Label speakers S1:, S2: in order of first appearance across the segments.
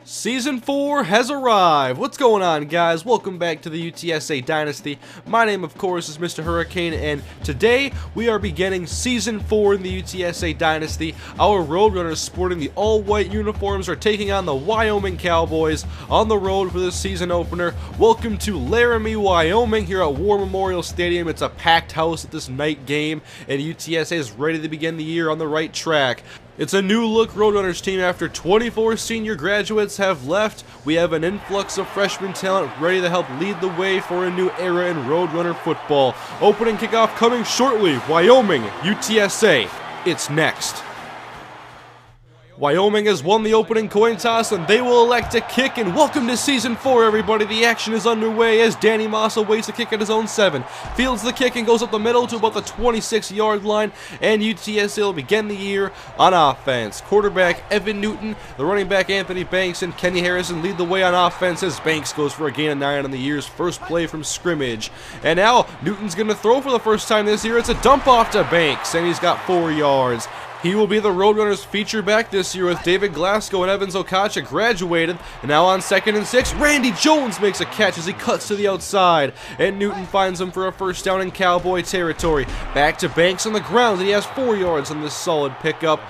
S1: Season 4 has arrived. What's going on, guys? Welcome back to the UTSA Dynasty. My name, of course, is Mr. Hurricane, and today we are beginning Season 4 in the UTSA Dynasty. Our Roadrunners sporting the all-white uniforms are taking on the Wyoming Cowboys on the road for this season opener. Welcome to Laramie, Wyoming, here at War Memorial Stadium. It's a packed house at this night game, and UTSA is ready to begin the year on the right track. It's a new-look Roadrunners team after 24 senior graduates have left. We have an influx of freshman talent ready to help lead the way for a new era in Roadrunner football. Opening kickoff coming shortly. Wyoming, UTSA. It's next. Wyoming has won the opening coin toss, and they will elect to kick. And welcome to Season 4, everybody. The action is underway as Danny Moss awaits a kick at his own 7. Fields the kick and goes up the middle to about the 26-yard line, and UTSA will begin the year on offense. Quarterback Evan Newton, the running back Anthony Banks, and Kenny Harrison lead the way on offense as Banks goes for a gain of 9 on the year's first play from scrimmage. And now Newton's going to throw for the first time this year. It's a dump off to Banks, and he's got 4 yards. He will be the Roadrunners feature back this year with David Glasgow and Evans Okacha graduated. And now on 2nd and 6, Randy Jones makes a catch as he cuts to the outside. And Newton finds him for a first down in Cowboy territory. Back to Banks on the ground, and he has 4 yards on this solid pickup.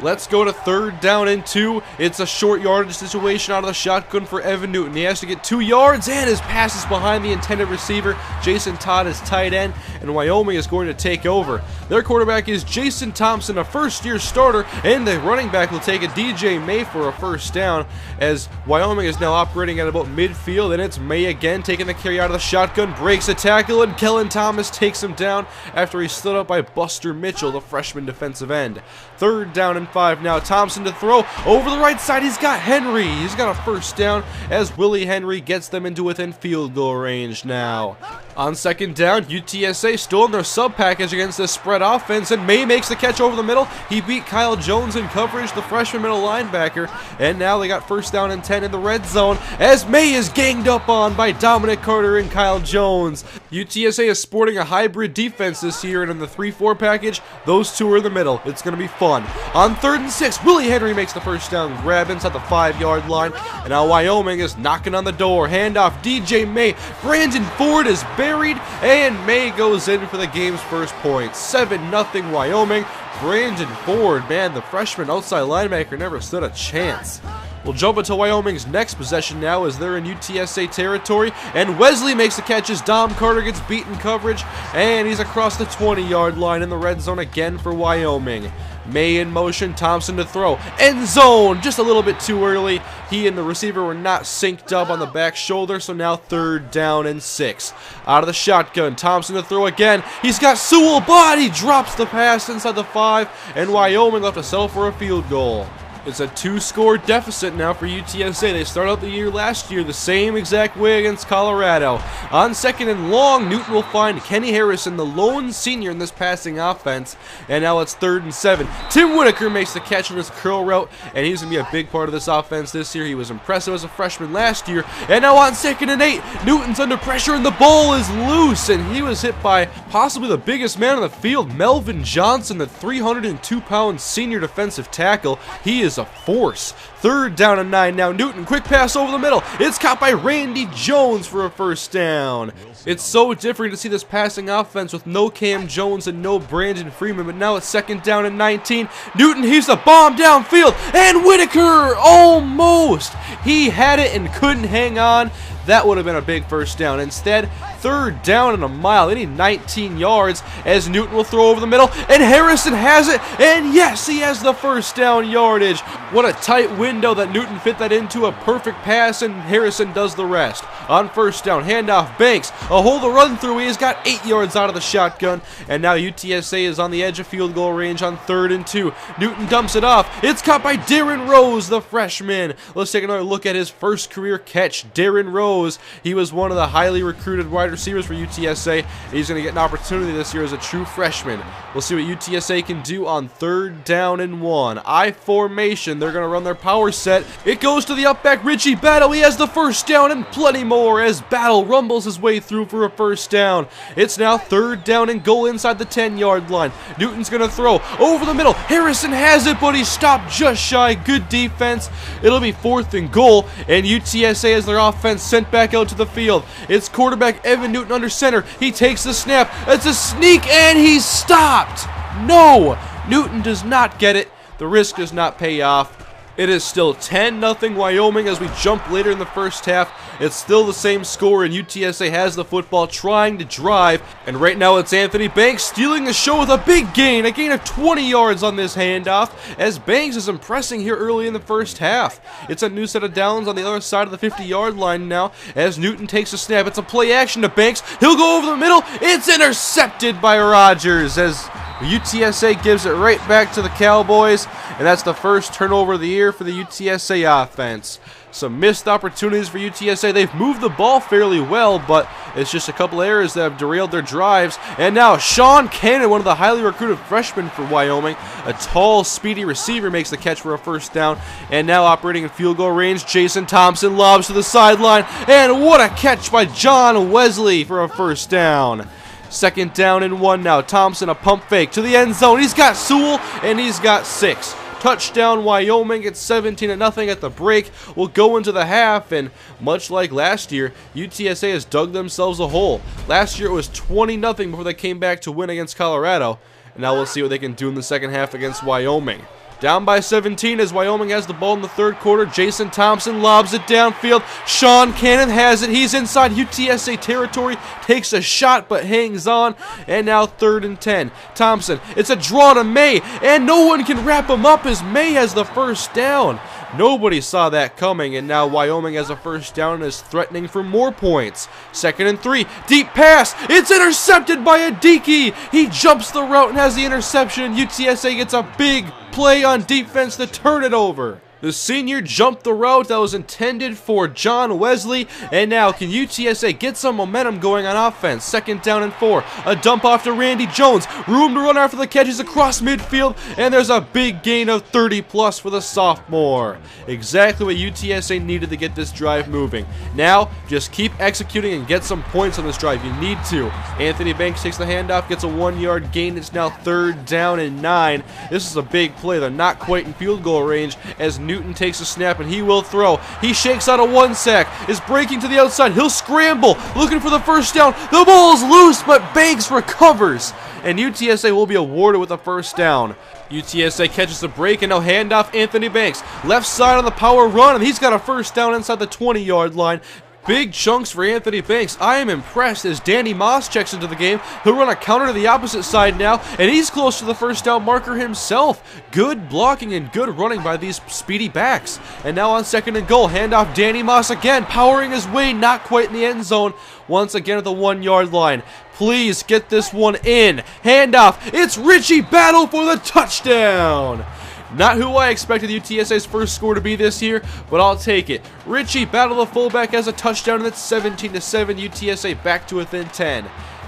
S1: Let's go to 3rd down and 2. It's a short yardage situation out of the shotgun for Evan Newton. He has to get 2 yards, and his pass is behind the intended receiver. Jason Todd is tight end, and Wyoming is going to take over. Their quarterback is Jason Thompson, a first-year starter, and the running back will take a DJ May for a first down, as Wyoming is now operating at about midfield, and it's May again taking the carry out of the shotgun, breaks a tackle, and Kellen Thomas takes him down after he's stood up by Buster Mitchell, the freshman defensive end. 3rd down and 5 now. Thompson to throw over the right side. He's got Henry. He's got a first down as Willie Henry gets them into within field goal range now. On 2nd down, UTSA still in their sub package against this spread offense, and May makes the catch over the middle. He beat Kyle Jones in coverage, the freshman middle linebacker, and now they got 1st down and 10 in the red zone as May is ganged up on by Dominic Carter and Kyle Jones. UTSA is sporting a hybrid defense this year, and in the 3-4 package, those two are in the middle. It's going to be fun. On 3rd and 6, Willie Henry makes the first down grab inside the 5-yard line, and now Wyoming is knocking on the door. Handoff, DJ May. Brandon Ford is buried, and May goes in for the game's first point. 7-0 Wyoming. Brandon Ford, man, the freshman outside linebacker never stood a chance. We'll jump into Wyoming's next possession now as they're in UTSA territory, and Wesley makes the catch as Dom Carter gets beaten coverage, and he's across the 20-yard line in the red zone again for Wyoming. May in motion, Thompson to throw. End zone, just a little bit too early. He and the receiver were not synced up on the back shoulder, so now 3rd down and 6. Out of the shotgun, Thompson to throw again. He's got Sewell, but he drops the pass inside the 5, and Wyoming left to settle for a field goal. It's a 2-score deficit now for UTSA. They started out the year last year the same exact way against Colorado. On 2nd and long, Newton will find Kenny Harrison, the lone senior in this passing offense. And now it's 3rd and 7. Tim Whitaker makes the catch on his curl route, and he's going to be a big part of this offense this year. He was impressive as a freshman last year. And now on 2nd and 8, Newton's under pressure, and the ball is loose. And he was hit by possibly the biggest man on the field, Melvin Johnson, the 302-pound senior defensive tackle. He is a force. 3rd down and 9 now. Newton, quick pass over the middle. It's caught by Randy Jones for a first down. It's so different to see this passing offense with no Cam Jones and no Brandon Freeman, but now it's 2nd down and 19. Newton heaves a bomb downfield, and Whitaker almost. He had it and couldn't hang on. That would have been a big first down. Instead, 3rd down and a mile. They need 19 yards as Newton will throw over the middle, and Harrison has it, and yes, he has the first down yardage. What a tight window that Newton fit that into a perfect pass, and Harrison does the rest. On 1st down, handoff, Banks, a hole to run through. He has got 8 yards out of the shotgun, and now UTSA is on the edge of field goal range on 3rd and 2. Newton dumps it off. It's caught by Darren Rose, the freshman. Let's take another look at his first career catch. Darren Rose, he was one of the highly recruited wide receivers for UTSA. He's going to get an opportunity this year as a true freshman. We'll see what UTSA can do on 3rd down and 1. I formation. They're going to run their power set. It goes to the up back Richie Battle. He has the first down and plenty more. more as Battle rumbles his way through for a first down. It's now 3rd down and goal inside the 10-yard line. Newton's going to throw over the middle. Harrison has it, but he's stopped just shy. Good defense. It'll be 4th and goal, and UTSA has their offense sent back out to the field. It's quarterback Evan Newton under center. He takes the snap. It's a sneak, and he's stopped. No, Newton does not get it. The risk does not pay off. It is still 10-0 Wyoming as we jump later in the first half. It's still the same score, and UTSA has the football trying to drive. And right now it's Anthony Banks stealing the show with a big gain. A gain of 20 yards on this handoff as Banks is impressing here early in the first half. It's a new set of downs on the other side of the 50-yard line now as Newton takes a snap. It's a play action to Banks. He'll go over the middle. It's intercepted by Rogers as UTSA gives it right back to the Cowboys, and that's the first turnover of the year for the UTSA offense. Some missed opportunities for UTSA. They've moved the ball fairly well, but it's just a couple errors that have derailed their drives. And now Sean Cannon, one of the highly recruited freshmen for Wyoming, a tall, speedy receiver, makes the catch for a first down. And now operating in field goal range, Jason Thompson lobs to the sideline. And what a catch by John Wesley for a first down. 2nd down and 1 now. Thompson, a pump fake to the end zone. He's got Sewell, and he's got 6. Touchdown Wyoming. It's 17-0 at the break. We'll go into the half, and much like last year, UTSA has dug themselves a hole. Last year it was 20-0 before they came back to win against Colorado, and now we'll see what they can do in the second half against Wyoming. Down by 17 as Wyoming has the ball in the 3rd quarter. Jason Thompson lobs it downfield. Sean Cannon has it. He's inside UTSA territory. Takes a shot but hangs on. And now 3rd and 10. Thompson, it's a draw to May. And no one can wrap him up as May has the first down. Nobody saw that coming, and now Wyoming has a first down and is threatening for more points. 2nd and 3. Deep pass. It's intercepted by Adiki. He jumps the route and has the interception, and UTSA gets a big play on defense to turn it over. The senior jumped the route that was intended for John Wesley, and now can UTSA get some momentum going on offense? 2nd down and 4. A dump off to Randy Jones. Room to run after the catches across midfield, and there's a big gain of 30+ for the sophomore. Exactly what UTSA needed to get this drive moving. Now, just keep executing and get some points on this drive. You need to. Anthony Banks takes the handoff, gets a 1-yard gain. It's now 3rd down and 9. This is a big play. They're not quite in field goal range as Newton takes a snap, and he will throw. He shakes out a 1 sack, is breaking to the outside. He'll scramble, looking for the first down. The ball's loose, but Banks recovers, and UTSA will be awarded with a first down. UTSA catches the break, and now handoff Anthony Banks. Left side on the power run, and he's got a first down inside the 20-yard line. Big chunks for Anthony Banks. I am impressed as Danny Moss checks into the game. He'll run a counter to the opposite side now, and he's close to the first down marker himself. Good blocking and good running by these speedy backs. And now on 2nd and goal, handoff Danny Moss again, powering his way, not quite in the end zone. Once again at the 1-yard line. Please get this one in. Handoff. It's Richie Battle for the touchdown. Not who I expected UTSA's first score to be this year, but I'll take it. Richie Battle, the fullback, has a touchdown, and it's 17-7. UTSA back to within 10.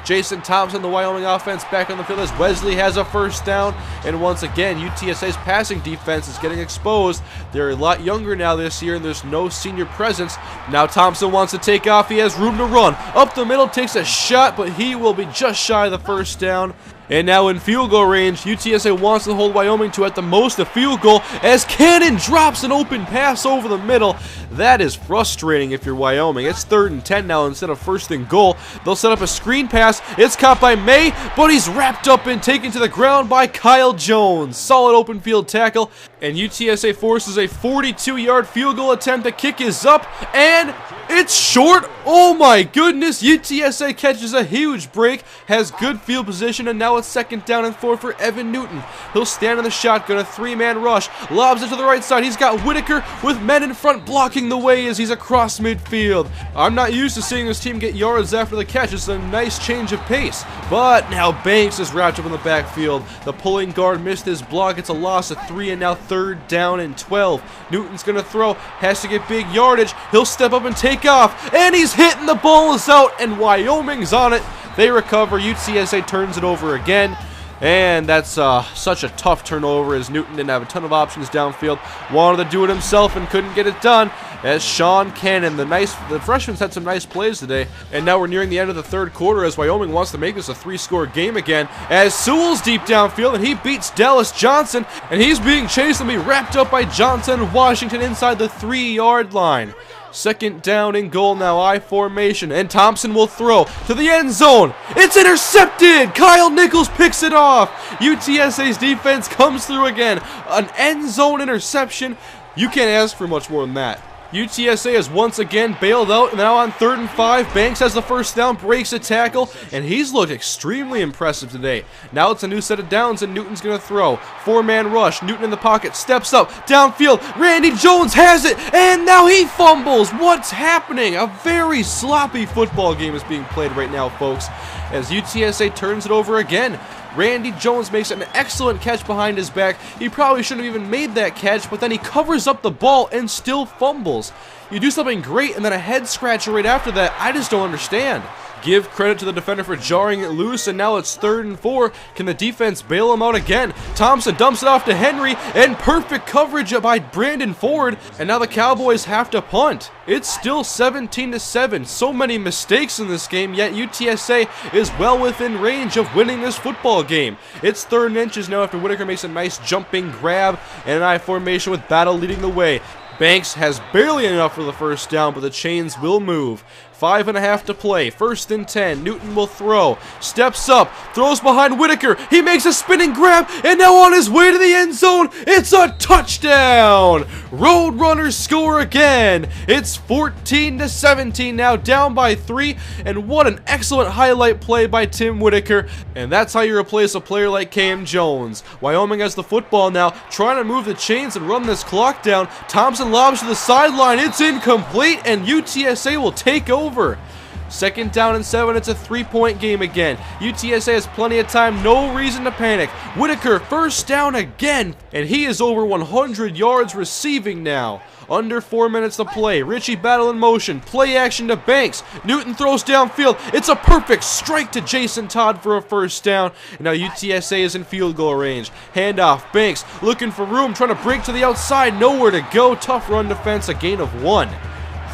S1: Jason Thompson, the Wyoming offense, back on the field as Wesley has a first down. And once again, UTSA's passing defense is getting exposed. They're a lot younger now this year, and there's no senior presence. Now Thompson wants to take off. He has room to run. Up the middle, takes a shot, but he will be just shy of the first down. And now in field goal range, UTSA wants to hold Wyoming to at the most a field goal as Cannon drops an open pass over the middle. That is frustrating if you're Wyoming. It's 3rd and 10 now instead of 1st and goal. They'll set up a screen pass. It's caught by May, but he's wrapped up and taken to the ground by Kyle Jones. Solid open field tackle, and UTSA forces a 42-yard field goal attempt. The kick is up, and it's short. Oh my goodness. UTSA catches a huge break, has good field position, and now it's 2nd down and 4 for Evan Newton. He'll stand in the shotgun, a 3-man rush, lobs it to the right side. He's got Whitaker with men in front blocking the way as he's across midfield. I'm not used to seeing this team get yards after the catch. It's a nice change of pace, but now Banks is wrapped up in the backfield. The pulling guard missed his block. It's a loss of 3, and now 3rd down and 12. Newton's gonna throw, has to get big yardage. He'll step up and take off, and he's hitting. The ball is out, and Wyoming's on it. They recover. UTSA turns it over again, and that's such a tough turnover as Newton didn't have a ton of options downfield. Wanted to do it himself and couldn't get it done, as Sean Cannon, the freshman's had some nice plays today. And now we're nearing the end of the third quarter as Wyoming wants to make this a 3-score game again, as Sewell's deep downfield and he beats Dallas Johnson, and he's being chased and be wrapped up by Johnson and Washington inside the 3-yard line. Second down and goal now, I formation, and Thompson will throw to the end zone. It's intercepted! Kyle Nichols picks it off. UTSA's defense comes through again. An end zone interception. You can't ask for much more than that. UTSA is once again bailed out, and now on 3rd and 5, Banks has the first down, breaks a tackle, and he's looked extremely impressive today. Now it's a new set of downs, and Newton's going to throw. 4-man rush, Newton in the pocket, steps up, downfield, Randy Jones has it, and now he fumbles. What's happening? A very sloppy football game is being played right now, folks, as UTSA turns it over again. Randy Jones makes an excellent catch behind his back. He probably shouldn't have even made that catch, but then he covers up the ball and still fumbles. You do something great and then a head scratcher right after that. I just don't understand. Give credit to the defender for jarring it loose, and now it's 3rd and 4. Can the defense bail him out again? Thompson dumps it off to Henry, and perfect coverage by Brandon Ford, and now the Cowboys have to punt. It's still 17-7. So many mistakes in this game, yet UTSA is well within range of winning this football game. It's 3rd and inches now after Whitaker makes a nice jumping grab, and an I formation with Battle leading the way. Banks has barely enough for the first down, but the chains will move. 5.5 to play. 1st and 10. Newton will throw. Steps up. Throws behind Whitaker. He makes a spinning grab. And now on his way to the end zone. It's a touchdown. Roadrunners score again. It's 14-17 now. Down by 3. And what an excellent highlight play by Tim Whitaker. And that's how you replace a player like Cam Jones. Wyoming has the football now. Trying to move the chains and run this clock down. Thompson lobs to the sideline. It's incomplete. And UTSA will take over. 2nd down and 7, it's a 3-point game again. UTSA has plenty of time, no reason to panic. Whitaker, first down again, and he is over 100 yards receiving now. Under 4 minutes to play. Richie Battle in motion. Play action to Banks. Newton throws downfield. It's a perfect strike to Jason Todd for a first down. And now UTSA is in field goal range. Handoff. Banks looking for room, trying to break to the outside. Nowhere to go. Tough run defense, a gain of 1.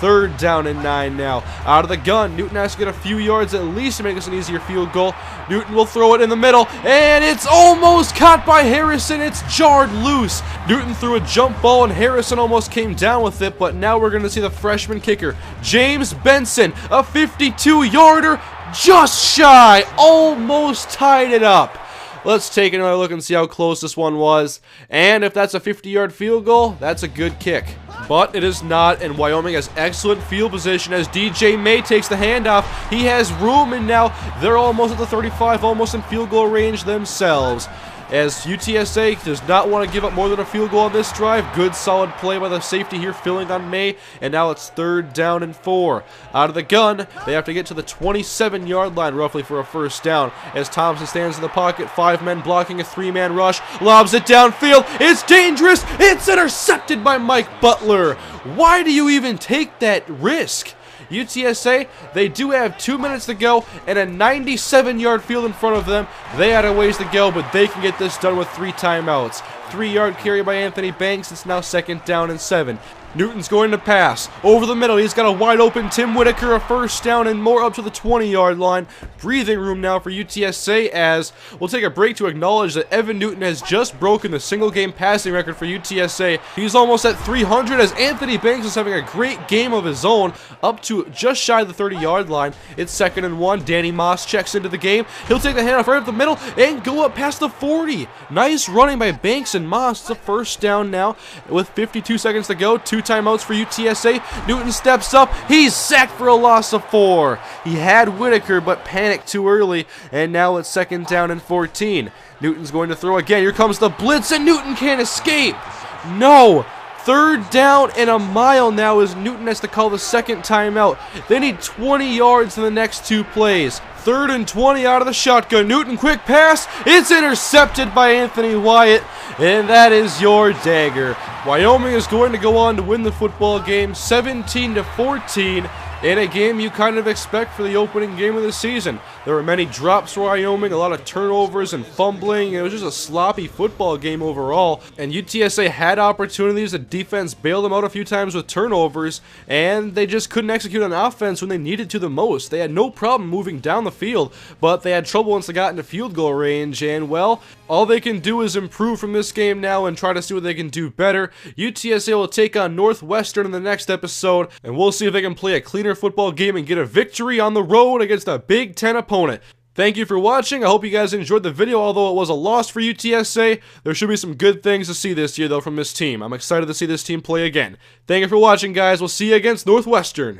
S1: 3rd down and 9 now. Out of the gun. Newton has to get a few yards at least to make this an easier field goal. Newton will throw it in the middle, and it's almost caught by Harrison. It's jarred loose. Newton threw a jump ball, and Harrison almost came down with it, but now we're going to see the freshman kicker, James Benson, a 52-yarder, just shy, almost tied it up. Let's take another look and see how close this one was. And if that's a 50-yard field goal, that's a good kick. But it is not, and Wyoming has excellent field position as DJ May takes the handoff. He has room, and now they're almost at the 35, almost in field goal range themselves. As UTSA does not want to give up more than a field goal on this drive. Good solid play by the safety here, filling on May, and now it's 3rd down and 4. Out of the gun, they have to get to the 27-yard line roughly for a first down, as Thompson stands in the pocket, 5 men blocking a 3-man rush, lobs it downfield, it's dangerous, it's intercepted by Mike Butler. Why do you even take that risk? UTSA, they do have 2 minutes to go and a 97-yard field in front of them. They had a ways to go, but they can get this done with 3 timeouts. 3-yard carry by Anthony Banks. It's now 2nd down and 7. Newton's going to pass. Over the middle, he's got a wide open Tim Whitaker, a first down and more up to the 20-yard line. Breathing room now for UTSA as we'll take a break to acknowledge that Evan Newton has just broken the single-game passing record for UTSA. He's almost at 300 as Anthony Banks is having a great game of his own, up to just shy of the 30-yard line. It's 2nd and 1. Danny Moss checks into the game. He'll take the handoff right up the middle and go up past the 40. Nice running by Banks and Moss. It's a first down now with 52 seconds to go. 2 timeouts for UTSA. Newton steps up. He's sacked for a loss of 4. He had Whitaker but panicked too early, and now it's 2nd down and 14. Newton's going to throw again. Here comes the blitz, and Newton can't escape. No. 3rd down and a mile now as Newton has to call the 2nd timeout. They need 20 yards in the next 2 plays. 3rd and 20 out of the shotgun. Newton, quick pass. It's intercepted by Anthony Wyatt, and that is your dagger. Wyoming is going to go on to win the football game 17-14. in a game you kind of expect for the opening game of the season. There were many drops for Wyoming, a lot of turnovers and fumbling. It was just a sloppy football game overall, and UTSA had opportunities. The defense bailed them out a few times with turnovers, and they just couldn't execute on offense when they needed to the most. They had no problem moving down the field, but they had trouble once they got into field goal range, and well, all they can do is improve from this game now and try to see what they can do better. UTSA will take on Northwestern in the next episode, and we'll see if they can play a cleaner football game and get a victory on the road against a Big Ten opponent. Thank you for watching. I hope you guys enjoyed the video, although it was a loss for UTSA. There should be some good things to see this year, though, from this team. I'm excited to see this team play again. Thank you for watching, guys. We'll see you against Northwestern.